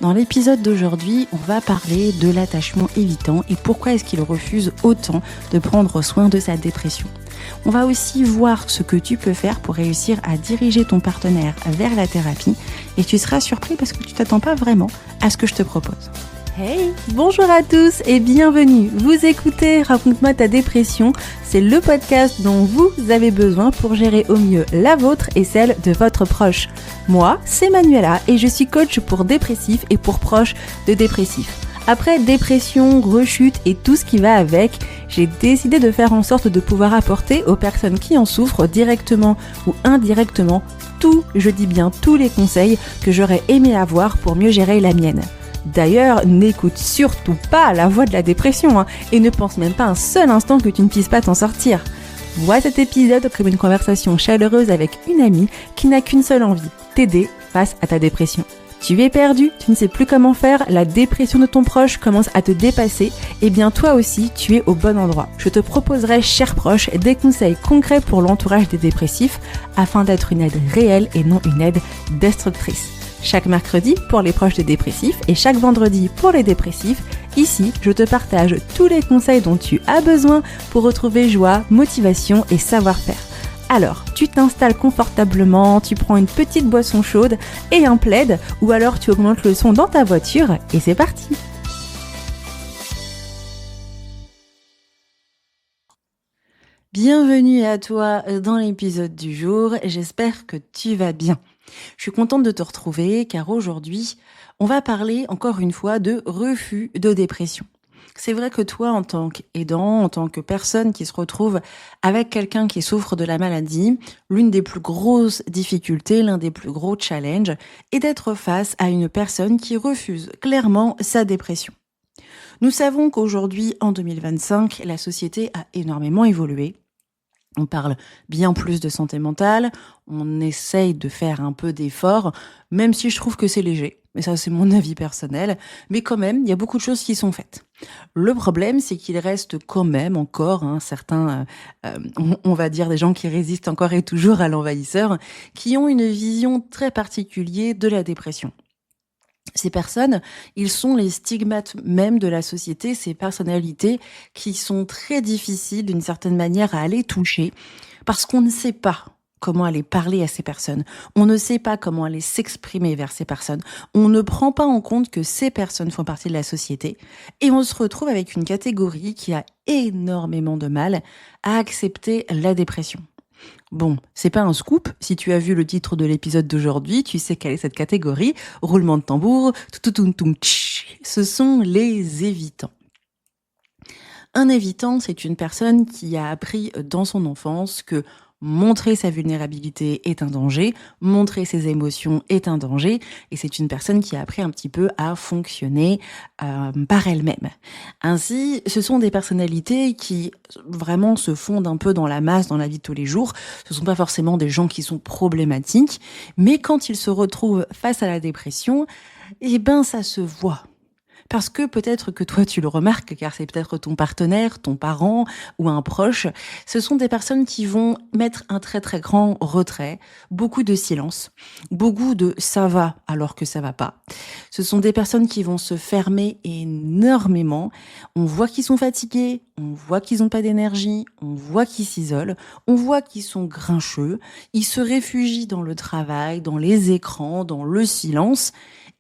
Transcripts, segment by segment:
Dans l'épisode d'aujourd'hui, on va parler de l'attachement évitant et pourquoi est-ce qu'il refuse autant de prendre soin de sa dépression. On va aussi voir ce que tu peux faire pour réussir à diriger ton partenaire vers la thérapie et tu seras surpris parce que tu t'attends pas vraiment à ce que je te propose. Hey, bonjour à tous et bienvenue. Vous écoutez Raconte-moi ta dépression, c'est le podcast dont vous avez besoin pour gérer au mieux la vôtre et celle de votre proche. Moi, c'est Manuela et je suis coach pour dépressifs et pour proches de dépressifs. Après dépression, rechute et tout ce qui va avec, j'ai décidé de faire en sorte de pouvoir apporter aux personnes qui en souffrent directement ou indirectement je dis bien tous les conseils que j'aurais aimé avoir pour mieux gérer la mienne. D'ailleurs, n'écoute surtout pas la voix de la dépression et ne pense même pas un seul instant que tu ne puisses pas t'en sortir. Vois cet épisode comme une conversation chaleureuse avec une amie qui n'a qu'une seule envie, t'aider face à ta dépression. Tu es perdu, tu ne sais plus comment faire, la dépression de ton proche commence à te dépasser, et bien toi aussi, tu es au bon endroit. Je te proposerai, cher proche, des conseils concrets pour l'entourage des dépressifs afin d'être une aide réelle et non une aide destructrice. Chaque mercredi pour les proches des dépressifs et chaque vendredi pour les dépressifs, ici, je te partage tous les conseils dont tu as besoin pour retrouver joie, motivation et savoir-faire. Alors, tu t'installes confortablement, tu prends une petite boisson chaude et un plaid, ou alors tu augmentes le son dans ta voiture et c'est parti! Bienvenue à toi dans l'épisode du jour, j'espère que tu vas bien. Je suis contente de te retrouver car aujourd'hui, on va parler encore une fois de refus de dépression. C'est vrai que toi, en tant qu'aidant, en tant que personne qui se retrouve avec quelqu'un qui souffre de la maladie, l'une des plus grosses difficultés, l'un des plus gros challenges est d'être face à une personne qui refuse clairement sa dépression. Nous savons qu'aujourd'hui, en 2025, la société a énormément évolué. On parle bien plus de santé mentale, on essaye de faire un peu d'efforts, même si je trouve que c'est léger. Mais ça, c'est mon avis personnel. Mais quand même, il y a beaucoup de choses qui sont faites. Le problème, c'est qu'il reste quand même encore certains, on va dire des gens qui résistent encore et toujours à l'envahisseur, qui ont une vision très particulière de la dépression. Ces personnes, ils sont les stigmates même de la société, ces personnalités qui sont très difficiles d'une certaine manière à aller toucher parce qu'on ne sait pas comment aller parler à ces personnes. On ne sait pas comment aller s'exprimer vers ces personnes. On ne prend pas en compte que ces personnes font partie de la société et on se retrouve avec une catégorie qui a énormément de mal à accepter la dépression. Bon, c'est pas un scoop. Si tu as vu le titre de l'épisode d'aujourd'hui, tu sais quelle est cette catégorie. Roulement de tambour. Ce sont les évitants. Un évitant, c'est une personne qui a appris dans son enfance que montrer sa vulnérabilité est un danger, montrer ses émotions est un danger, et c'est une personne qui a appris un petit peu à fonctionner par elle-même. Ainsi, ce sont des personnalités qui vraiment se fondent un peu dans la masse, dans la vie de tous les jours. Ce ne sont pas forcément des gens qui sont problématiques, mais quand ils se retrouvent face à la dépression, eh ben ça se voit. Parce que peut-être que toi tu le remarques, car c'est peut-être ton partenaire, ton parent ou un proche, ce sont des personnes qui vont mettre un très très grand retrait, beaucoup de silence, beaucoup de ça va alors que ça va pas. Ce sont des personnes qui vont se fermer énormément. On voit qu'ils sont fatigués, on voit qu'ils n'ont pas d'énergie, on voit qu'ils s'isolent, on voit qu'ils sont grincheux, ils se réfugient dans le travail, dans les écrans, dans le silence,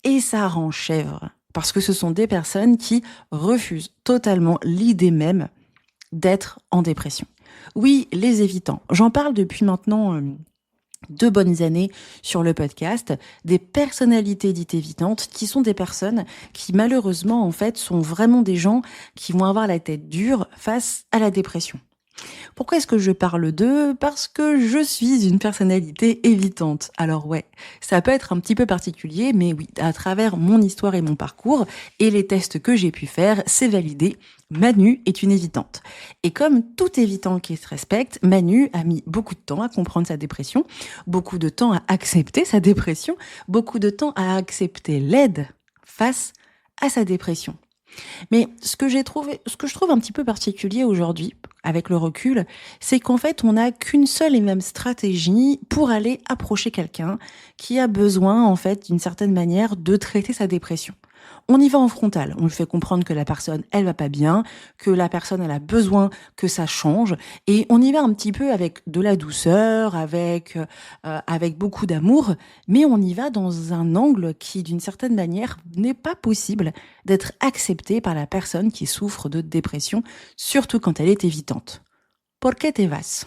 et ça rend chèvre. Parce que ce sont des personnes qui refusent totalement l'idée même d'être en dépression. Oui, les évitants. J'en parle depuis maintenant 2 bonnes années sur le podcast, des personnalités dites évitantes qui sont des personnes qui malheureusement en fait sont vraiment des gens qui vont avoir la tête dure face à la dépression. Pourquoi est-ce que je parle d'eux ? Parce que je suis une personnalité évitante. Alors ouais, ça peut être un petit peu particulier, mais oui, à travers mon histoire et mon parcours et les tests que j'ai pu faire, c'est validé. Manu est une évitante. Et comme tout évitant qui se respecte, Manu a mis beaucoup de temps à comprendre sa dépression, beaucoup de temps à accepter sa dépression, beaucoup de temps à accepter l'aide face à sa dépression. Mais ce que je trouve un petit peu particulier aujourd'hui, avec le recul, c'est qu'en fait, on n'a qu'une seule et même stratégie pour aller approcher quelqu'un qui a besoin, en fait, d'une certaine manière, de traiter sa dépression. On y va en frontal. On lui fait comprendre que la personne, elle va pas bien, que la personne, elle a besoin que ça change. Et on y va un petit peu avec de la douceur, avec beaucoup d'amour, mais on y va dans un angle qui, d'une certaine manière, n'est pas possible d'être accepté par la personne qui souffre de dépression, surtout quand elle est évitante. ¿Por qué te vas?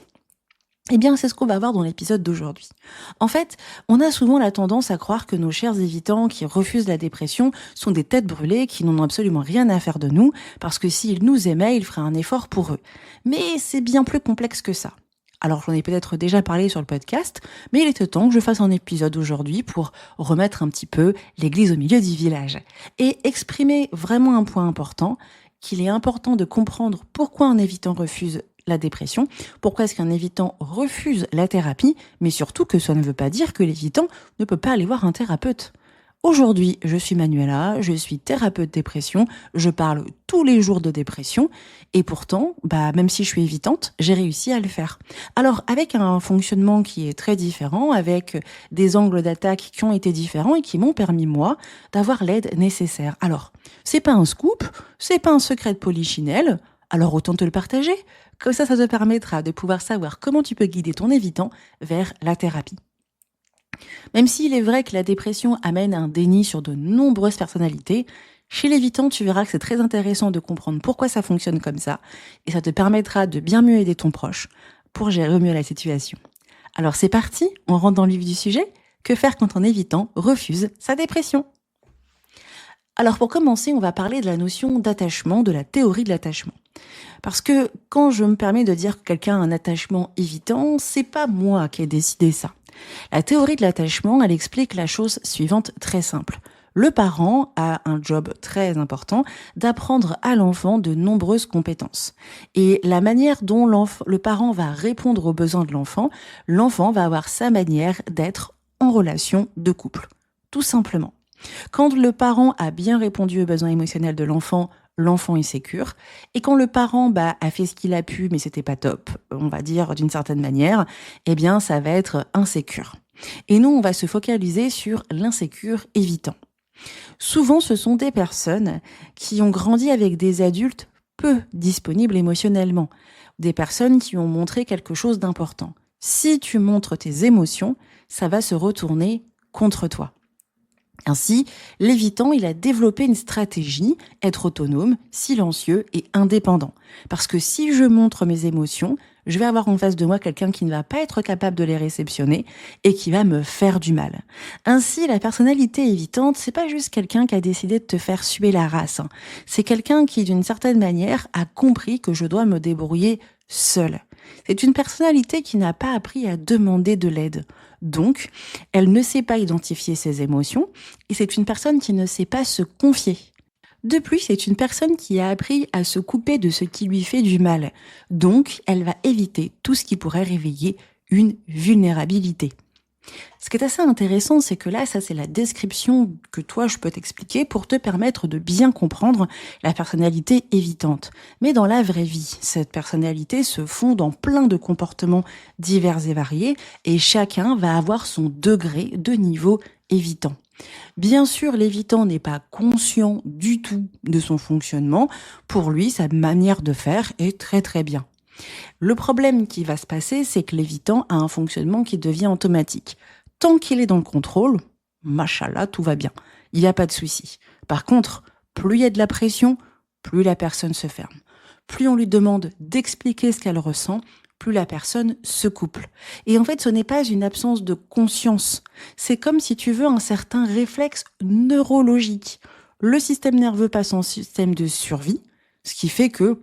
Eh bien, c'est ce qu'on va voir dans l'épisode d'aujourd'hui. En fait, on a souvent la tendance à croire que nos chers évitants qui refusent la dépression sont des têtes brûlées qui n'en ont absolument rien à faire de nous, parce que s'ils nous aimaient, ils feraient un effort pour eux. Mais c'est bien plus complexe que ça. Alors, j'en ai peut-être déjà parlé sur le podcast, mais il était temps que je fasse un épisode aujourd'hui pour remettre un petit peu l'église au milieu du village et exprimer vraiment un point important, qu'il est important de comprendre pourquoi un évitant refuse la dépression, pourquoi est-ce qu'un évitant refuse la thérapie, mais surtout que ça ne veut pas dire que l'évitant ne peut pas aller voir un thérapeute. Aujourd'hui, je suis Manuela, je suis thérapeute dépression, je parle tous les jours de dépression, et pourtant, même si je suis évitante, j'ai réussi à le faire. Alors, avec un fonctionnement qui est très différent, avec des angles d'attaque qui ont été différents et qui m'ont permis, moi, d'avoir l'aide nécessaire. Alors, c'est pas un scoop, c'est pas un secret de polichinelle, alors autant te le partager. Comme ça te permettra de pouvoir savoir comment tu peux guider ton évitant vers la thérapie. Même s'il est vrai que la dépression amène un déni sur de nombreuses personnalités, chez l'évitant, tu verras que c'est très intéressant de comprendre pourquoi ça fonctionne comme ça, et ça te permettra de bien mieux aider ton proche pour gérer au mieux la situation. Alors c'est parti, on rentre dans le vif du sujet. Que faire quand un évitant refuse sa dépression? Alors pour commencer, on va parler de la notion d'attachement, de la théorie de l'attachement. Parce que quand je me permets de dire que quelqu'un a un attachement évitant, c'est pas moi qui ai décidé ça. La théorie de l'attachement, elle explique la chose suivante très simple. Le parent a un job très important d'apprendre à l'enfant de nombreuses compétences. Et la manière dont le parent va répondre aux besoins de l'enfant va avoir sa manière d'être en relation de couple. Tout simplement. Quand le parent a bien répondu aux besoins émotionnels de l'enfant est sécure. Et quand le parent a fait ce qu'il a pu, mais c'était pas top, on va dire d'une certaine manière, eh bien ça va être insécure. Et nous, on va se focaliser sur l'insécure évitant. Souvent, ce sont des personnes qui ont grandi avec des adultes peu disponibles émotionnellement, des personnes qui ont montré quelque chose d'important. Si tu montres tes émotions, ça va se retourner contre toi. Ainsi, l'évitant, il a développé une stratégie, être autonome, silencieux et indépendant. Parce que si je montre mes émotions, je vais avoir en face de moi quelqu'un qui ne va pas être capable de les réceptionner et qui va me faire du mal. Ainsi, la personnalité évitante, c'est pas juste quelqu'un qui a décidé de te faire suer la race. C'est quelqu'un qui, d'une certaine manière, a compris que je dois me débrouiller seul. C'est une personnalité qui n'a pas appris à demander de l'aide. Donc, elle ne sait pas identifier ses émotions et c'est une personne qui ne sait pas se confier. De plus, c'est une personne qui a appris à se couper de ce qui lui fait du mal. Donc, elle va éviter tout ce qui pourrait réveiller une vulnérabilité. Ce qui est assez intéressant, c'est que là, ça c'est la description que toi je peux t'expliquer pour te permettre de bien comprendre la personnalité évitante. Mais dans la vraie vie, cette personnalité se fonde dans plein de comportements divers et variés et chacun va avoir son degré de niveau évitant. Bien sûr, l'évitant n'est pas conscient du tout de son fonctionnement. Pour lui, sa manière de faire est très très bien. Le problème qui va se passer, c'est que l'évitant a un fonctionnement qui devient automatique. Tant qu'il est dans le contrôle, machallah, tout va bien. Il n'y a pas de souci. Par contre, plus il y a de la pression, plus la personne se ferme. Plus on lui demande d'expliquer ce qu'elle ressent, plus la personne se couple. Et en fait, ce n'est pas une absence de conscience. C'est comme si tu veux un certain réflexe neurologique. Le système nerveux passe en système de survie, ce qui fait que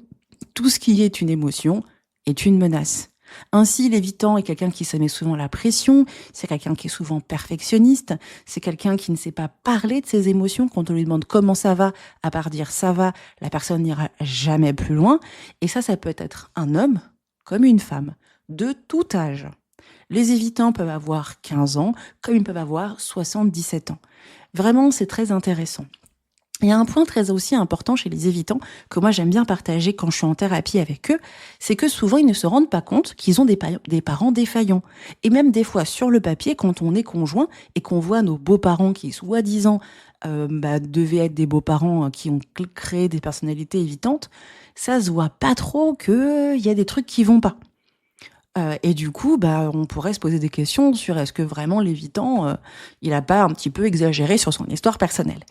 tout ce qui est une émotion est une menace. Ainsi, l'évitant est quelqu'un qui se met souvent la pression, c'est quelqu'un qui est souvent perfectionniste, c'est quelqu'un qui ne sait pas parler de ses émotions. Quand on lui demande comment ça va, à part dire ça va, la personne n'ira jamais plus loin. Et ça peut être un homme comme une femme, de tout âge. Les évitants peuvent avoir 15 ans, comme ils peuvent avoir 77 ans. Vraiment, c'est très intéressant. Il y a un point très aussi important chez les évitants que moi j'aime bien partager quand je suis en thérapie avec eux, c'est que souvent ils ne se rendent pas compte qu'ils ont des parents défaillants. Et même des fois sur le papier, quand on est conjoint et qu'on voit nos beaux-parents qui soi-disant devaient être des beaux-parents qui ont créé des personnalités évitantes, ça se voit pas trop qu'il y a des trucs qui vont pas. Et du coup, on pourrait se poser des questions sur est-ce que vraiment l'évitant, il a pas un petit peu exagéré sur son histoire personnelle.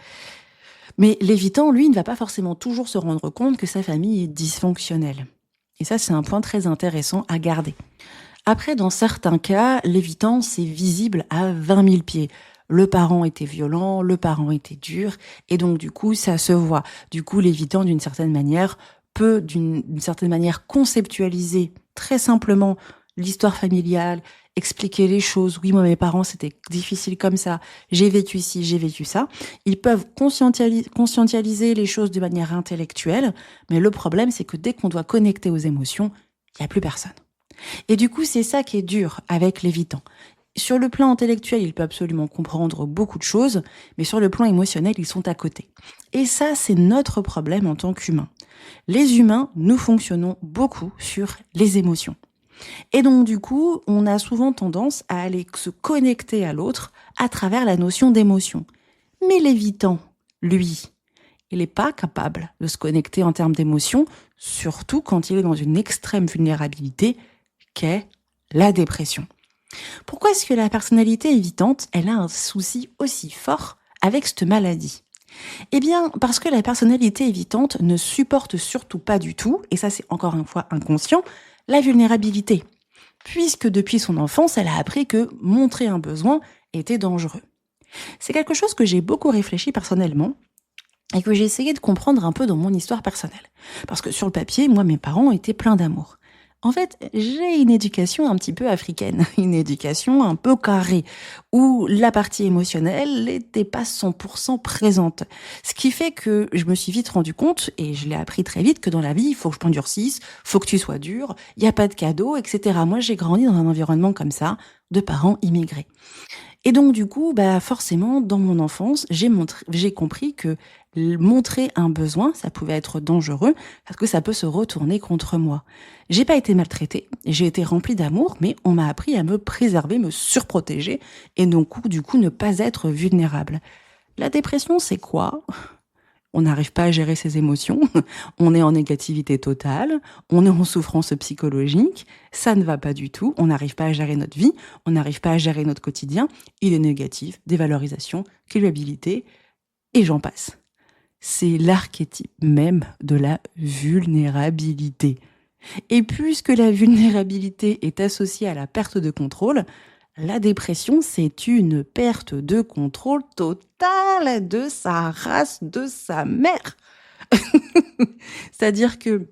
Mais l'évitant, lui, ne va pas forcément toujours se rendre compte que sa famille est dysfonctionnelle. Et ça, c'est un point très intéressant à garder. Après, dans certains cas, l'évitant, c'est visible à 20 000 pieds. Le parent était violent, le parent était dur, et donc du coup, ça se voit. Du coup, l'évitant, d'une certaine manière, peut d'une certaine manière conceptualiser très simplement l'histoire familiale, expliquer les choses. Oui, moi, mes parents, c'était difficile comme ça. J'ai vécu ci, j'ai vécu ça. Ils peuvent conscientialiser les choses de manière intellectuelle, mais le problème, c'est que dès qu'on doit connecter aux émotions, il n'y a plus personne. Et du coup, c'est ça qui est dur avec l'évitant. Sur le plan intellectuel, il peut absolument comprendre beaucoup de choses, mais sur le plan émotionnel, ils sont à côté. Et ça, c'est notre problème en tant qu'humains. Les humains, nous fonctionnons beaucoup sur les émotions. Et donc, du coup, on a souvent tendance à aller se connecter à l'autre à travers la notion d'émotion. Mais l'évitant, lui, il n'est pas capable de se connecter en termes d'émotion, surtout quand il est dans une extrême vulnérabilité qu'est la dépression. Pourquoi est-ce que la personnalité évitante, elle a un souci aussi fort avec cette maladie ? Eh bien, parce que la personnalité évitante ne supporte surtout pas du tout, et ça c'est encore une fois inconscient, la vulnérabilité. Puisque depuis son enfance, elle a appris que montrer un besoin était dangereux. C'est quelque chose que j'ai beaucoup réfléchi personnellement, et que j'ai essayé de comprendre un peu dans mon histoire personnelle. Parce que sur le papier, moi, mes parents étaient pleins d'amour. En fait, j'ai une éducation un petit peu africaine, une éducation un peu carrée, où la partie émotionnelle n'était pas 100% présente. Ce qui fait que je me suis vite rendu compte, et je l'ai appris très vite, que dans la vie, il faut que je m'endurcisse, faut que tu sois dur, il n'y a pas de cadeaux, etc. Moi, j'ai grandi dans un environnement comme ça, de parents immigrés. Et donc du coup, forcément, dans mon enfance, j'ai compris que montrer un besoin, ça pouvait être dangereux parce que ça peut se retourner contre moi. J'ai pas été maltraitée, j'ai été remplie d'amour, mais on m'a appris à me préserver, me surprotéger et donc du coup ne pas être vulnérable. La dépression, c'est quoi ? On n'arrive pas à gérer ses émotions, on est en négativité totale, on est en souffrance psychologique, ça ne va pas du tout, on n'arrive pas à gérer notre vie, on n'arrive pas à gérer notre quotidien, il est négatif, dévalorisation, culpabilité, et j'en passe. C'est l'archétype même de la vulnérabilité. Et puisque la vulnérabilité est associée à la perte de contrôle, la dépression, c'est une perte de contrôle totale de sa race, de sa mère. C'est-à-dire que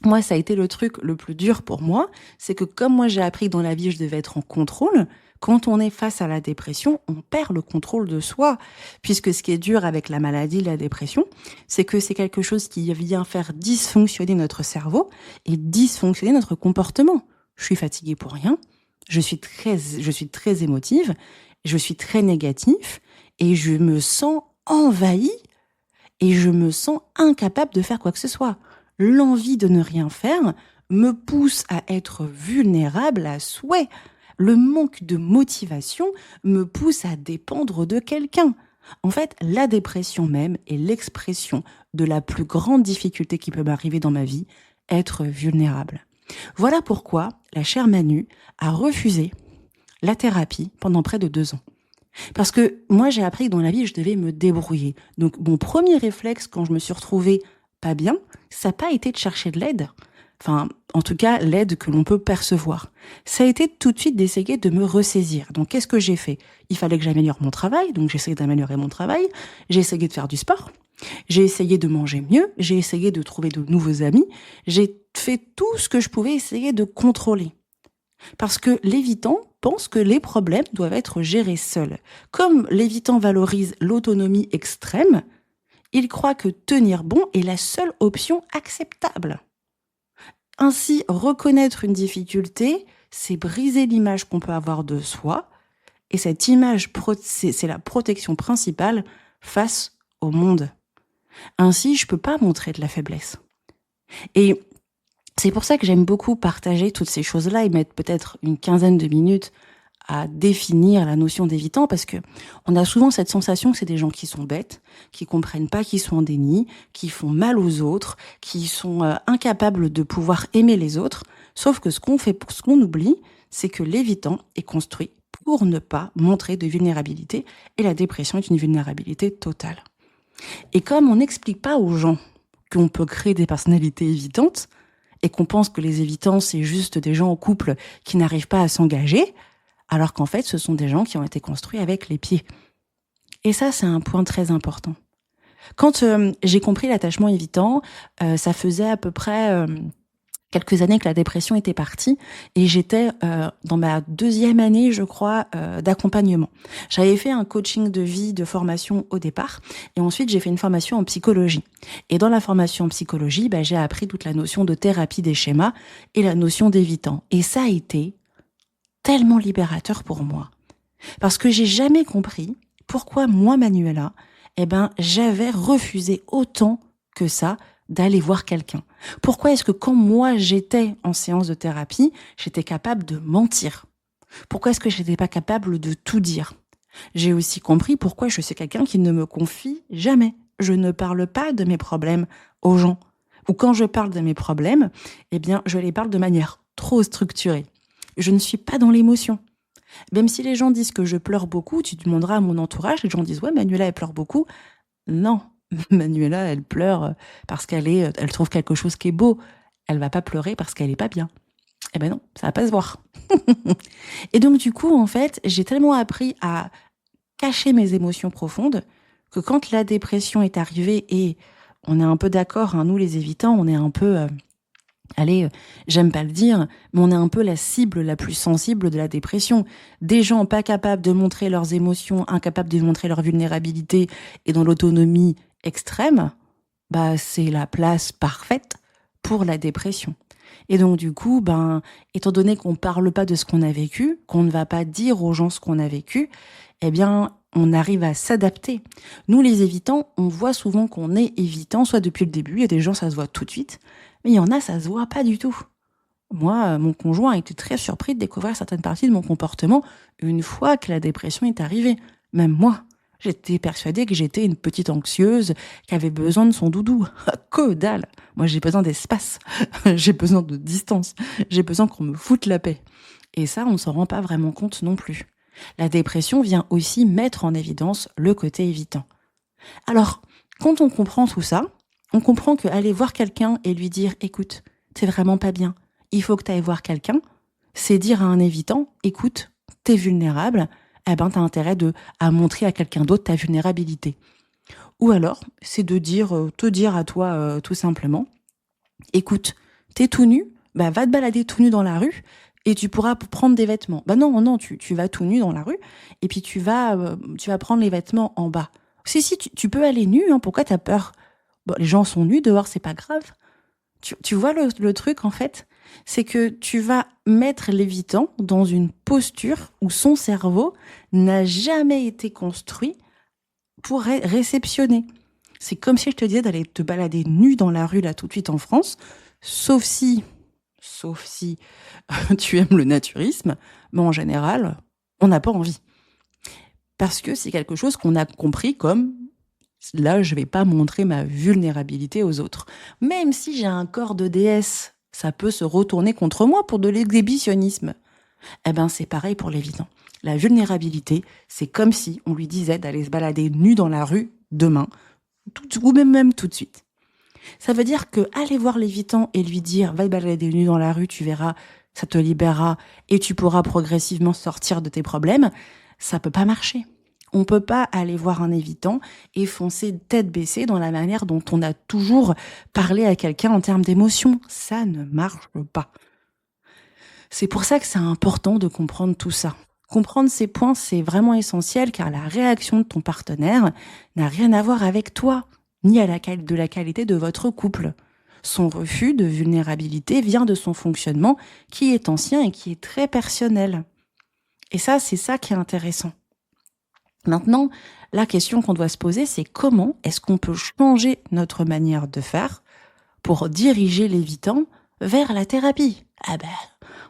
moi, ça a été le truc le plus dur pour moi, c'est que comme moi j'ai appris que dans la vie, je devais être en contrôle, quand on est face à la dépression, on perd le contrôle de soi. Puisque ce qui est dur avec la maladie, la dépression, c'est que c'est quelque chose qui vient faire dysfonctionner notre cerveau et dysfonctionner notre comportement. Je suis fatiguée pour rien, je suis très émotive, je suis très négatif et je me sens envahie et je me sens incapable de faire quoi que ce soit. L'envie de ne rien faire me pousse à être vulnérable à souhait. Le manque de motivation me pousse à dépendre de quelqu'un. En fait, la dépression même est l'expression de la plus grande difficulté qui peut m'arriver dans ma vie, être vulnérable. Voilà pourquoi la chère Manu a refusé la thérapie pendant près de 2 ans. Parce que moi, j'ai appris que dans la vie, je devais me débrouiller. Donc, mon premier réflexe quand je me suis retrouvée pas bien, ça n'a pas été de chercher de l'aide. Enfin, en tout cas, l'aide que l'on peut percevoir. Ça a été tout de suite d'essayer de me ressaisir. Donc, qu'est-ce que j'ai fait ? Il fallait que j'améliore mon travail, donc j'ai essayé d'améliorer mon travail. J'ai essayé de faire du sport. J'ai essayé de manger mieux. J'ai essayé de trouver de nouveaux amis. J'ai fait tout ce que je pouvais essayer de contrôler. Parce que l'évitant pense que les problèmes doivent être gérés seuls. Comme l'évitant valorise l'autonomie extrême, il croit que tenir bon est la seule option acceptable. Ainsi, reconnaître une difficulté, c'est briser l'image qu'on peut avoir de soi, et cette image, c'est la protection principale face au monde. Ainsi, je peux pas montrer de la faiblesse. Et c'est pour ça que j'aime beaucoup partager toutes ces choses-là et mettre peut-être une quinzaine de minutes à définir la notion d'évitant, parce que on a souvent cette sensation que c'est des gens qui sont bêtes, qui comprennent pas, qui sont en déni, qui font mal aux autres, qui sont incapables de pouvoir aimer les autres. Sauf que ce qu'on oublie, c'est que l'évitant est construit pour ne pas montrer de vulnérabilité, et la dépression est une vulnérabilité totale. Et comme on n'explique pas aux gens qu'on peut créer des personnalités évitantes, et qu'on pense que les évitants, c'est juste des gens en couple qui n'arrivent pas à s'engager, alors qu'en fait, ce sont des gens qui ont été construits avec les pieds. Et ça, c'est un point très important. Quand j'ai compris l'attachement évitant, ça faisait à peu près quelques années que la dépression était partie, et j'étais dans ma 2e année, je crois, d'accompagnement. J'avais fait un coaching de vie, de formation au départ, et ensuite j'ai fait une formation en psychologie. Et dans la formation en psychologie, j'ai appris toute la notion de thérapie des schémas et la notion d'évitant. Et ça a été tellement libérateur pour moi. Parce que j'ai jamais compris pourquoi moi, Manuela, j'avais refusé autant que ça d'aller voir quelqu'un. Pourquoi est-ce que quand moi j'étais en séance de thérapie, j'étais capable de mentir? Pourquoi est-ce que j'étais pas capable de tout dire? J'ai aussi compris pourquoi je suis quelqu'un qui ne me confie jamais. Je ne parle pas de mes problèmes aux gens. Ou quand je parle de mes problèmes, je les parle de manière trop structurée. Je ne suis pas dans l'émotion. Même si les gens disent que je pleure beaucoup, tu demanderas à mon entourage, les gens disent « Ouais, Manuela, elle pleure beaucoup ». Non, Manuela, elle pleure parce elle trouve quelque chose qui est beau. Elle va pas pleurer parce qu'elle est pas bien. Eh ben non, ça va pas se voir. Et donc du coup, en fait, j'ai tellement appris à cacher mes émotions profondes que quand la dépression est arrivée, et on est un peu d'accord, nous les évitants, on est un peu... j'aime pas le dire, mais on est un peu la cible la plus sensible de la dépression. Des gens pas capables de montrer leurs émotions, incapables de montrer leur vulnérabilité et dans l'autonomie extrême, c'est la place parfaite pour la dépression. Et donc du coup, étant donné qu'on parle pas de ce qu'on a vécu, qu'on ne va pas dire aux gens ce qu'on a vécu, on arrive à s'adapter. Nous, les évitants, on voit souvent qu'on est évitant, soit depuis le début, il y a des gens, ça se voit tout de suite, mais il y en a, ça se voit pas du tout. Moi, mon conjoint a été très surpris de découvrir certaines parties de mon comportement une fois que la dépression est arrivée. Même moi, j'étais persuadée que j'étais une petite anxieuse qui avait besoin de son doudou. Que dalle! Moi, j'ai besoin d'espace, j'ai besoin de distance, j'ai besoin qu'on me foute la paix. Et ça, on ne s'en rend pas vraiment compte non plus. La dépression vient aussi mettre en évidence le côté évitant. Alors, quand on comprend tout ça, on comprend qu'aller voir quelqu'un et lui dire « Écoute, t'es vraiment pas bien, il faut que t'ailles voir quelqu'un », c'est dire à un évitant « Écoute, t'es vulnérable, t'as intérêt à montrer à quelqu'un d'autre ta vulnérabilité. » Ou alors, c'est te dire à toi tout simplement « Écoute, t'es tout nu, va te balader tout nu dans la rue et tu pourras prendre des vêtements. » Non, tu vas tout nu dans la rue et puis tu vas prendre les vêtements en bas. Si, tu peux aller nu, pourquoi t'as peur? Les gens sont nus dehors, c'est pas grave. Tu vois le truc, en fait, c'est que tu vas mettre l'évitant dans une posture où son cerveau n'a jamais été construit pour réceptionner. C'est comme si je te disais d'aller te balader nu dans la rue, là, tout de suite en France, sauf si tu aimes le naturisme, mais en général, on n'a pas envie. Parce que c'est quelque chose qu'on a compris comme... Là, je vais pas montrer ma vulnérabilité aux autres. Même si j'ai un corps de déesse, ça peut se retourner contre moi pour de l'exhibitionnisme. C'est pareil pour l'évitant. La vulnérabilité, c'est comme si on lui disait d'aller se balader nu dans la rue demain, ou même tout de suite. Ça veut dire que aller voir l'évitant et lui dire « Va te balader nu dans la rue, tu verras, ça te libérera et tu pourras progressivement sortir de tes problèmes », ça peut pas marcher. On peut pas aller voir un évitant et foncer tête baissée dans la manière dont on a toujours parlé à quelqu'un en termes d'émotion. Ça ne marche pas. C'est pour ça que c'est important de comprendre tout ça. Comprendre ces points, c'est vraiment essentiel car la réaction de ton partenaire n'a rien à voir avec toi, ni de la qualité de votre couple. Son refus de vulnérabilité vient de son fonctionnement qui est ancien et qui est très personnel. Et ça, c'est ça qui est intéressant. Maintenant, La question qu'on doit se poser, c'est comment est-ce qu'on peut changer notre manière de faire pour diriger l'évitant vers la thérapie? Ah ben,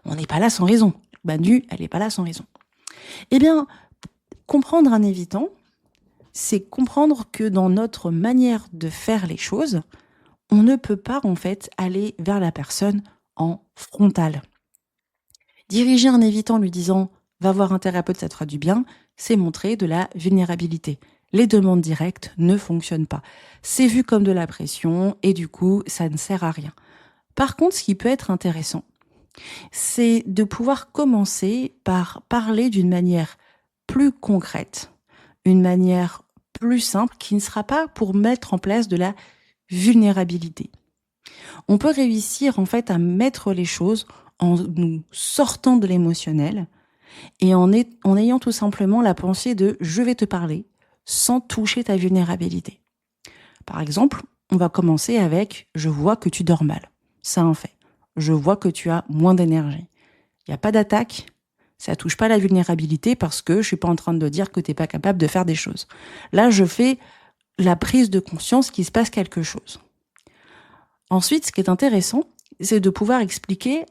on n'est pas là sans raison. Manu, elle n'est pas là sans raison. Eh bien, comprendre un évitant, c'est comprendre que dans notre manière de faire les choses, on ne peut pas en fait aller vers la personne en frontal. Diriger un évitant en lui disant « va voir un thérapeute, ça te fera du bien », c'est montrer de la vulnérabilité. Les demandes directes ne fonctionnent pas. C'est vu comme de la pression et du coup, ça ne sert à rien. Par contre, ce qui peut être intéressant, c'est de pouvoir commencer par parler d'une manière plus concrète, une manière plus simple qui ne sera pas pour mettre en place de la vulnérabilité. On peut réussir en fait à mettre les choses en nous sortant de l'émotionnel et en ayant tout simplement la pensée de « je vais te parler » sans toucher ta vulnérabilité. Par exemple, on va commencer avec « je vois que tu dors mal ». C'est un fait. Je vois que tu as moins d'énergie. Il n'y a pas d'attaque, ça touche pas la vulnérabilité parce que je suis pas en train de dire que tu n'es pas capable de faire des choses. Là, je fais la prise de conscience qu'il se passe quelque chose. Ensuite, ce qui est intéressant, c'est de pouvoir expliquer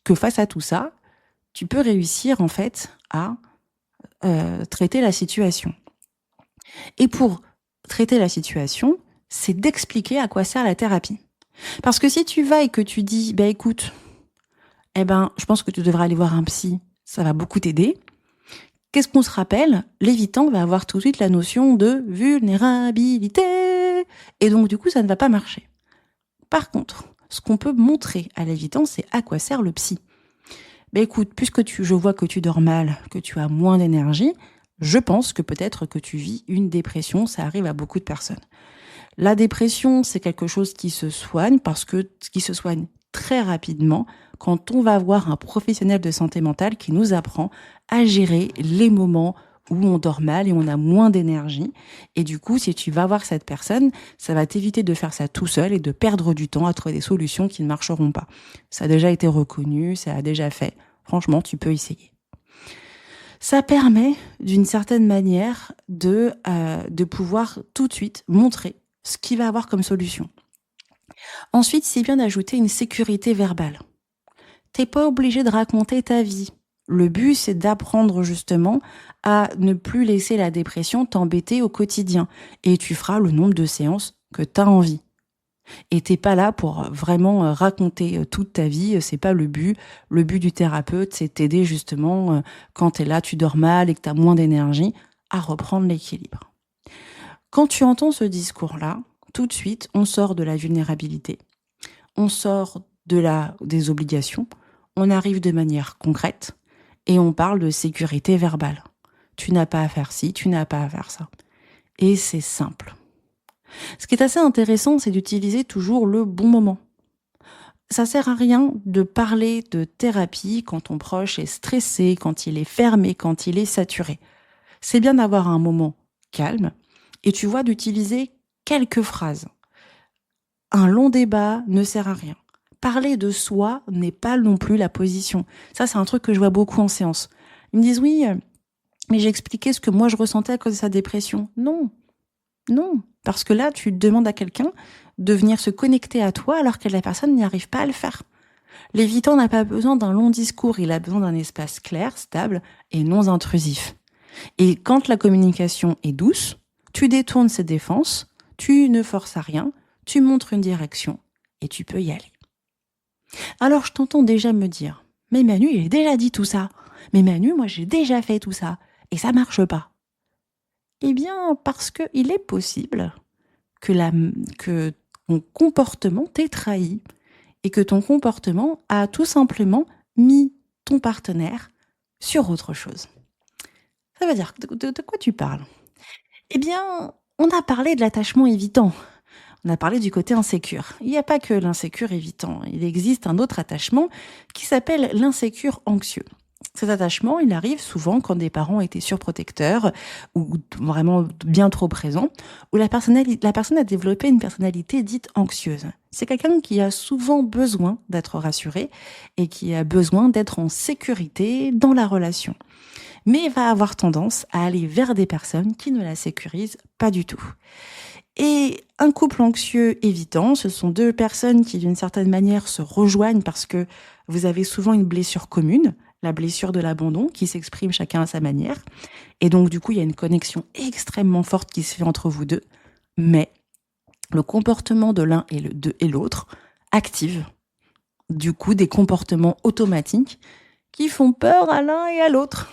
que face à tout ça, tu peux réussir en fait à traiter la situation. Et pour traiter la situation, c'est d'expliquer à quoi sert la thérapie. Parce que si tu vas et que tu dis, écoute, je pense que tu devrais aller voir un psy, ça va beaucoup t'aider. Qu'est-ce qu'on se rappelle? L'évitant va avoir tout de suite la notion de vulnérabilité. Et donc, du coup, ça ne va pas marcher. Par contre, ce qu'on peut montrer à l'évitant, c'est à quoi sert le psy. Écoute, puisque je vois que tu dors mal, que tu as moins d'énergie, je pense que peut-être que tu vis une dépression, ça arrive à beaucoup de personnes. La dépression, c'est quelque chose qui se soigne qui se soigne très rapidement quand on va voir un professionnel de santé mentale qui nous apprend à gérer les moments où on dort mal et on a moins d'énergie. Et du coup, si tu vas voir cette personne, ça va t'éviter de faire ça tout seul et de perdre du temps à trouver des solutions qui ne marcheront pas. Ça a déjà été reconnu, ça a déjà fait. Franchement, tu peux essayer. Ça permet, d'une certaine manière, de pouvoir tout de suite montrer ce qu'il va avoir comme solution. Ensuite, c'est bien d'ajouter une sécurité verbale. T'es pas obligé de raconter ta vie. Le but, c'est d'apprendre justement à ne plus laisser la dépression t'embêter au quotidien. Et tu feras le nombre de séances que t'as envie. Et t'es pas là pour vraiment raconter toute ta vie, c'est pas le but. Le but du thérapeute, c'est t'aider justement, quand t'es là, tu dors mal et que t'as moins d'énergie, à reprendre l'équilibre. Quand tu entends ce discours-là, tout de suite, on sort de la vulnérabilité, on sort des obligations, on arrive de manière concrète et on parle de sécurité verbale. Tu n'as pas à faire ci, tu n'as pas à faire ça. Et c'est simple. Ce qui est assez intéressant, c'est d'utiliser toujours le bon moment. Ça sert à rien de parler de thérapie quand ton proche est stressé, quand il est fermé, quand il est saturé. C'est bien d'avoir un moment calme et tu vois d'utiliser quelques phrases. Un long débat ne sert à rien. Parler de soi n'est pas non plus la position. Ça, c'est un truc que je vois beaucoup en séance. Ils me disent, oui, mais j'ai expliqué ce que moi je ressentais à cause de sa dépression. Non, parce que là, tu demandes à quelqu'un de venir se connecter à toi alors que la personne n'y arrive pas à le faire. L'évitant n'a pas besoin d'un long discours, il a besoin d'un espace clair, stable et non intrusif. Et quand la communication est douce, tu détournes ses défenses, tu ne forces à rien, tu montres une direction et tu peux y aller. Alors je t'entends déjà me dire, mais Manu, il a déjà dit tout ça. Mais Manu, moi j'ai déjà fait tout ça et ça marche pas. Eh bien, parce qu'il est possible que ton comportement t'ait trahi et que ton comportement a tout simplement mis ton partenaire sur autre chose. Ça veut dire, de quoi tu parles? Eh bien, on a parlé de l'attachement évitant. On a parlé du côté insécure. Il n'y a pas que l'insécure évitant. Il existe un autre attachement qui s'appelle l'insécure anxieux. Cet attachement, il arrive souvent quand des parents étaient surprotecteurs ou vraiment bien trop présents, ou la personne a développé une personnalité dite anxieuse. C'est quelqu'un qui a souvent besoin d'être rassuré et qui a besoin d'être en sécurité dans la relation. Mais va avoir tendance à aller vers des personnes qui ne la sécurisent pas du tout. Et un couple anxieux évitant, ce sont deux personnes qui d'une certaine manière se rejoignent parce que vous avez souvent une blessure commune, la blessure de l'abandon qui s'exprime chacun à sa manière. Et donc du coup, il y a une connexion extrêmement forte qui se fait entre vous deux. Mais le comportement de l'un et l'autre active du coup des comportements automatiques qui font peur à l'un et à l'autre.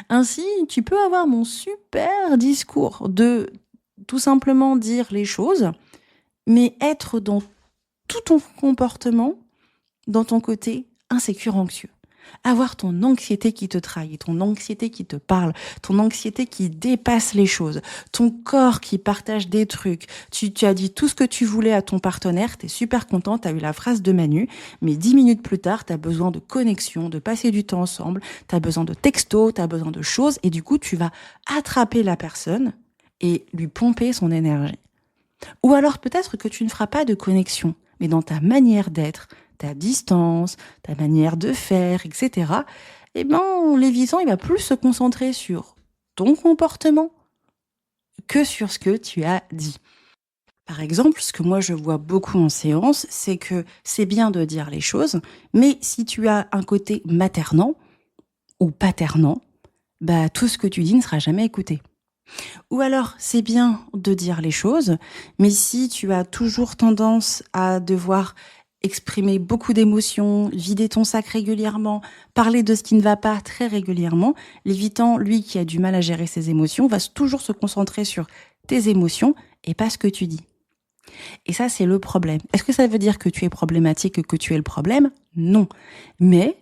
Ainsi, tu peux avoir mon super discours de tout simplement dire les choses, mais être dans tout ton comportement, dans ton côté insécure, anxieux. Avoir ton anxiété qui te trahit, ton anxiété qui te parle, ton anxiété qui dépasse les choses, ton corps qui partage des trucs. Tu as dit tout ce que tu voulais à ton partenaire, t'es super content, t'as eu la phrase de Manu, mais 10 minutes plus tard, t'as besoin de connexion, de passer du temps ensemble, t'as besoin de textos, t'as besoin de choses, et du coup, tu vas attraper la personne et lui pomper son énergie. Ou alors peut-être que tu ne feras pas de connexion, mais dans ta manière d'être, ta distance, ta manière de faire, etc., eh ben, l'évitant, il va plus se concentrer sur ton comportement que sur ce que tu as dit. Par exemple, ce que moi je vois beaucoup en séance, c'est que c'est bien de dire les choses, mais si tu as un côté maternant ou paternant, bah, tout ce que tu dis ne sera jamais écouté. Ou alors, c'est bien de dire les choses, mais si tu as toujours tendance à devoir exprimer beaucoup d'émotions, vider ton sac régulièrement, parler de ce qui ne va pas très régulièrement, l'évitant, lui qui a du mal à gérer ses émotions, va toujours se concentrer sur tes émotions et pas ce que tu dis. Et ça, c'est le problème. Est-ce que ça veut dire que tu es problématique, que tu es le problème ? Non. Mais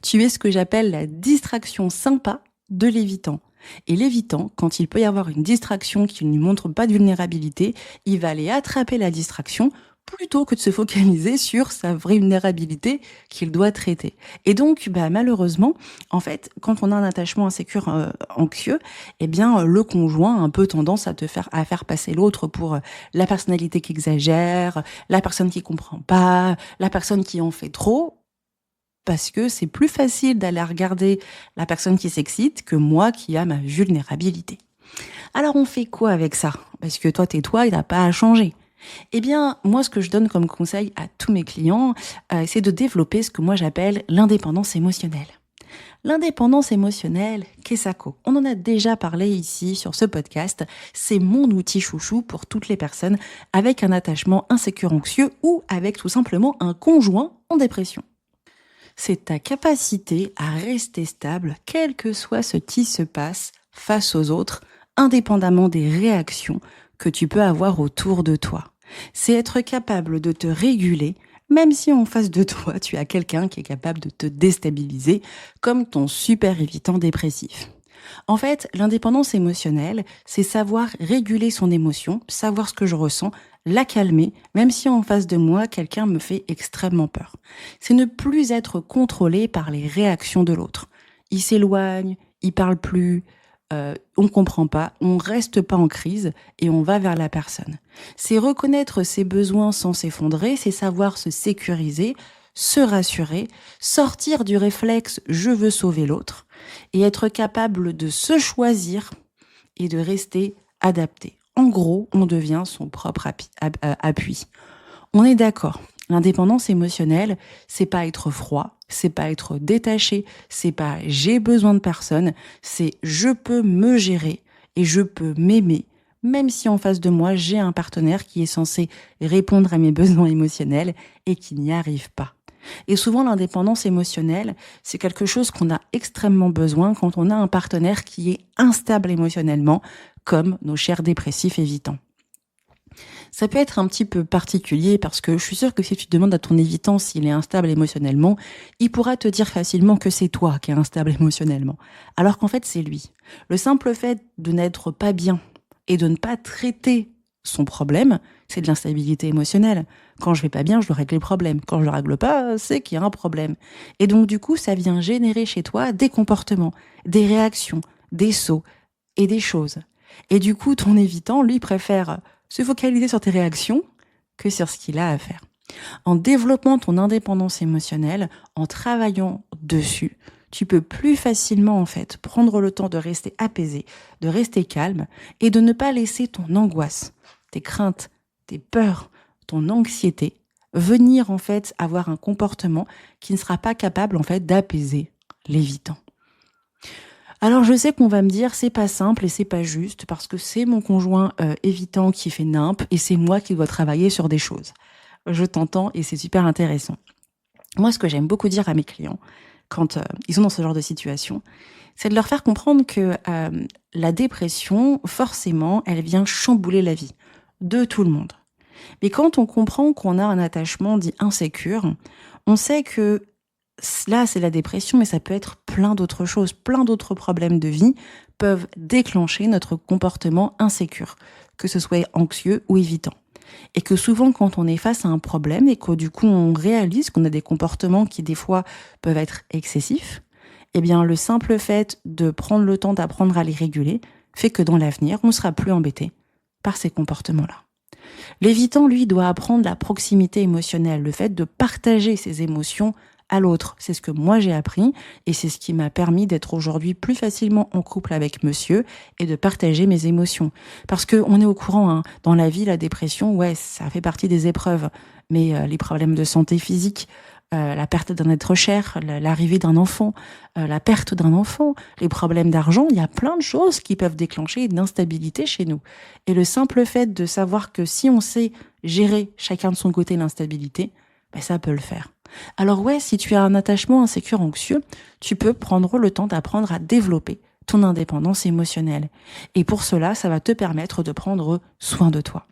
tu es ce que j'appelle la distraction sympa de l'évitant. Et l'évitant, quand il peut y avoir une distraction qui ne lui montre pas de vulnérabilité, il va aller attraper la distraction plutôt que de se focaliser sur sa vraie vulnérabilité qu'il doit traiter. Et donc, malheureusement, en fait, quand on a un attachement insécure, anxieux, eh bien, le conjoint a un peu tendance à faire passer l'autre pour la personnalité qui exagère, la personne qui comprend pas, la personne qui en fait trop, parce que c'est plus facile d'aller regarder la personne qui s'excite que moi qui a ma vulnérabilité. Alors on fait quoi avec ça ? Parce que toi, t'es toi, il n'a pas à changer. Eh bien, moi, ce que je donne comme conseil à tous mes clients, c'est de développer ce que moi j'appelle l'indépendance émotionnelle. L'indépendance émotionnelle, qu'est-ce que ça ? On en a déjà parlé ici sur ce podcast. C'est mon outil chouchou pour toutes les personnes avec un attachement insécure anxieux ou avec tout simplement un conjoint en dépression. C'est ta capacité à rester stable, quel que soit ce qui se passe face aux autres, indépendamment des réactions que tu peux avoir autour de toi. C'est être capable de te réguler, même si en face de toi, tu as quelqu'un qui est capable de te déstabiliser, comme ton super évitant dépressif. En fait, l'indépendance émotionnelle, c'est savoir réguler son émotion, savoir ce que je ressens, la calmer, même si en face de moi, quelqu'un me fait extrêmement peur. C'est ne plus être contrôlé par les réactions de l'autre. Il s'éloigne, il parle plus, on comprend pas, on reste pas en crise et on va vers la personne. C'est reconnaître ses besoins sans s'effondrer, c'est savoir se sécuriser, se rassurer, sortir du réflexe « je veux sauver l'autre » et être capable de se choisir et de rester adapté. En gros, on devient son propre appui. On est d'accord. L'indépendance émotionnelle, c'est pas être froid, c'est pas être détaché, c'est pas j'ai besoin de personne, c'est je peux me gérer et je peux m'aimer, même si en face de moi, j'ai un partenaire qui est censé répondre à mes besoins émotionnels et qui n'y arrive pas. Et souvent, l'indépendance émotionnelle, c'est quelque chose qu'on a extrêmement besoin quand on a un partenaire qui est instable émotionnellement, comme nos chers dépressifs évitants. Ça peut être un petit peu particulier parce que je suis sûre que si tu demandes à ton évitant s'il est instable émotionnellement, il pourra te dire facilement que c'est toi qui es instable émotionnellement, alors qu'en fait, c'est lui. Le simple fait de n'être pas bien et de ne pas traiter son problème, c'est de l'instabilité émotionnelle. Quand je vais pas bien, je dois régler le problème. Quand je le règle pas, c'est qu'il y a un problème. Et donc, du coup, ça vient générer chez toi des comportements, des réactions, des sauts et des choses. Et du coup, ton évitant, lui, préfère se focaliser sur tes réactions que sur ce qu'il a à faire. En développant ton indépendance émotionnelle, en travaillant dessus, tu peux plus facilement en fait prendre le temps de rester apaisé, de rester calme et de ne pas laisser ton angoisse, tes craintes, tes peurs, ton anxiété venir en fait avoir un comportement qui ne sera pas capable en fait d'apaiser l'évitant. Alors je sais qu'on va me dire c'est pas simple et c'est pas juste parce que c'est mon conjoint évitant qui fait nimp et c'est moi qui dois travailler sur des choses. Je t'entends et c'est super intéressant. Moi, ce que j'aime beaucoup dire à mes clients quand ils sont dans ce genre de situation, c'est de leur faire comprendre que la dépression, forcément, elle vient chambouler la vie de tout le monde. Mais quand on comprend qu'on a un attachement dit insécure, on sait que là, c'est la dépression, mais ça peut être plein d'autres choses, plein d'autres problèmes de vie peuvent déclencher notre comportement insécure, que ce soit anxieux ou évitant. Et que souvent, quand on est face à un problème et que du coup, on réalise qu'on a des comportements qui, des fois, peuvent être excessifs, eh bien, le simple fait de prendre le temps d'apprendre à les réguler fait que dans l'avenir, on ne sera plus embêté par ces comportements-là. L'évitant, lui, doit apprendre la proximité émotionnelle, le fait de partager ses émotions à l'autre. C'est ce que moi j'ai appris et c'est ce qui m'a permis d'être aujourd'hui plus facilement en couple avec monsieur et de partager mes émotions. Parce que on est au courant, hein, dans la vie, la dépression, ouais, ça fait partie des épreuves. Mais les problèmes de santé physique, la perte d'un être cher, l'arrivée d'un enfant, la perte d'un enfant, les problèmes d'argent, il y a plein de choses qui peuvent déclencher une instabilité chez nous. Et le simple fait de savoir que si on sait gérer chacun de son côté l'instabilité, ben ça peut le faire. Alors ouais, si tu as un attachement insécure anxieux, tu peux prendre le temps d'apprendre à développer ton indépendance émotionnelle. Et pour cela, ça va te permettre de prendre soin de toi.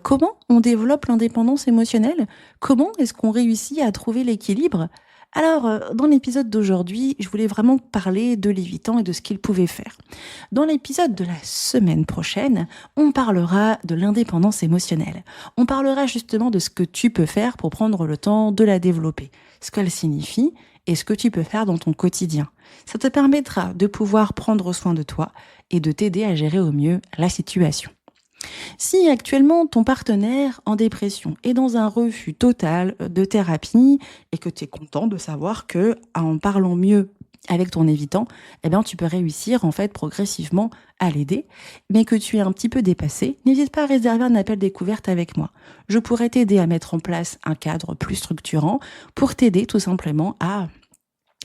Comment on développe l'indépendance émotionnelle? Comment est-ce qu'on réussit à trouver l'équilibre? Alors, dans l'épisode d'aujourd'hui, je voulais vraiment parler de l'évitant et de ce qu'il pouvait faire. Dans l'épisode de la semaine prochaine, on parlera de l'indépendance émotionnelle. On parlera justement de ce que tu peux faire pour prendre le temps de la développer, ce qu'elle signifie et ce que tu peux faire dans ton quotidien. Ça te permettra de pouvoir prendre soin de toi et de t'aider à gérer au mieux la situation. Si actuellement ton partenaire en dépression est dans un refus total de thérapie et que tu es content de savoir que en parlant mieux avec ton évitant, eh bien tu peux réussir en fait progressivement à l'aider, mais que tu es un petit peu dépassé, n'hésite pas à réserver un appel découverte avec moi. Je pourrais t'aider à mettre en place un cadre plus structurant pour t'aider tout simplement à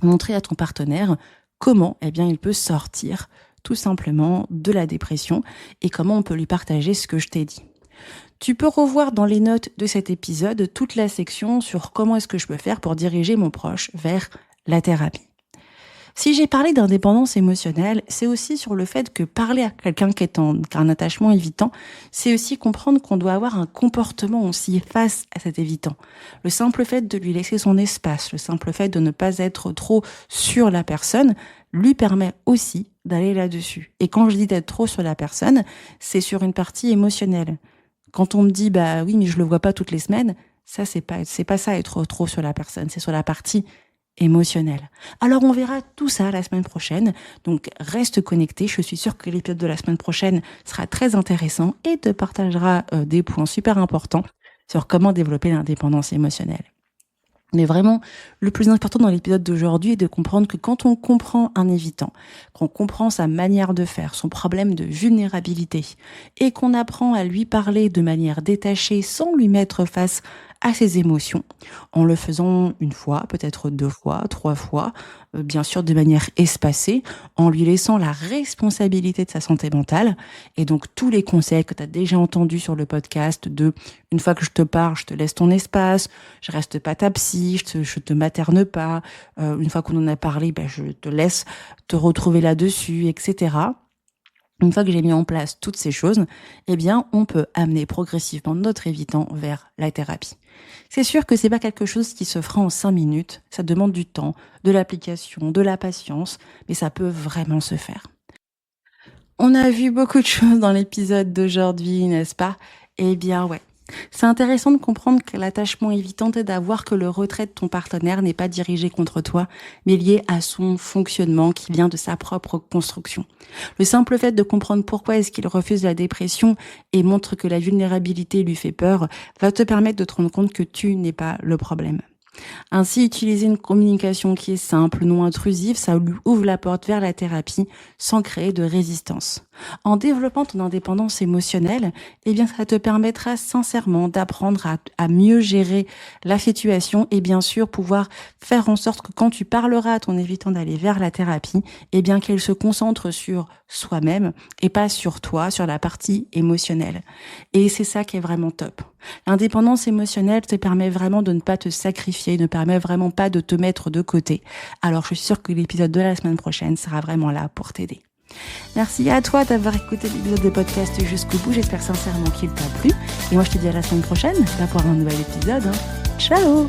montrer à ton partenaire comment eh bien il peut sortir tout simplement de la dépression et comment on peut lui partager ce que je t'ai dit. Tu peux revoir dans les notes de cet épisode toute la section sur comment est-ce que je peux faire pour diriger mon proche vers la thérapie. Si j'ai parlé d'indépendance émotionnelle, c'est aussi sur le fait que parler à quelqu'un qui a un attachement évitant, c'est aussi comprendre qu'on doit avoir un comportement aussi face à cet évitant. Le simple fait de lui laisser son espace, le simple fait de ne pas être trop sur la personne, lui permet aussi d'aller là-dessus. Et quand je dis d'être trop sur la personne, c'est sur une partie émotionnelle. Quand on me dit, bah oui, mais je le vois pas toutes les semaines, ça, c'est pas ça être trop sur la personne, c'est sur la partie émotionnelle. Alors on verra tout ça la semaine prochaine, donc reste connecté, je suis sûre que l'épisode de la semaine prochaine sera très intéressant et te partagera des points super importants sur comment développer l'indépendance émotionnelle. Mais vraiment, le plus important dans l'épisode d'aujourd'hui est de comprendre que quand on comprend un évitant, qu'on comprend sa manière de faire, son problème de vulnérabilité, et qu'on apprend à lui parler de manière détachée sans lui mettre face à ses émotions, en le faisant une fois, peut-être 2 fois, 3 fois, bien sûr de manière espacée, en lui laissant la responsabilité de sa santé mentale, et donc tous les conseils que tu as déjà entendus sur le podcast de une fois que je te parle, je te laisse ton espace, je reste pas ta psy, je te materne pas, une fois qu'on en a parlé, ben je te laisse te retrouver là-dessus, etc. Une fois que j'ai mis en place toutes ces choses, eh bien, on peut amener progressivement notre évitant vers la thérapie. C'est sûr que c'est pas quelque chose qui se fera en 5 minutes. Ça demande du temps, de l'application, de la patience, mais ça peut vraiment se faire. On a vu beaucoup de choses dans l'épisode d'aujourd'hui, n'est-ce pas? Eh bien, ouais. C'est intéressant de comprendre que l'attachement évitant t'aide à voir que le retrait de ton partenaire n'est pas dirigé contre toi, mais lié à son fonctionnement qui vient de sa propre construction. Le simple fait de comprendre pourquoi est-ce qu'il refuse la dépression et montre que la vulnérabilité lui fait peur, va te permettre de te rendre compte que tu n'es pas le problème. Ainsi, utiliser une communication qui est simple, non intrusive, ça lui ouvre la porte vers la thérapie sans créer de résistance. En développant ton indépendance émotionnelle, eh bien, ça te permettra sincèrement d'apprendre à mieux gérer la situation et bien sûr pouvoir faire en sorte que quand tu parleras à ton évitant d'aller vers la thérapie, eh bien, qu'elle se concentre sur soi-même et pas sur toi, sur la partie émotionnelle. Et c'est ça qui est vraiment top. L'indépendance émotionnelle te permet vraiment de ne pas te sacrifier, ne permet vraiment pas de te mettre de côté. Alors, je suis sûre que l'épisode de la semaine prochaine sera vraiment là pour t'aider. Merci à toi d'avoir écouté l'épisode de podcast jusqu'au bout. J'espère sincèrement qu'il t'a plu. Et moi, je te dis à la semaine prochaine pour un nouvel épisode. Ciao!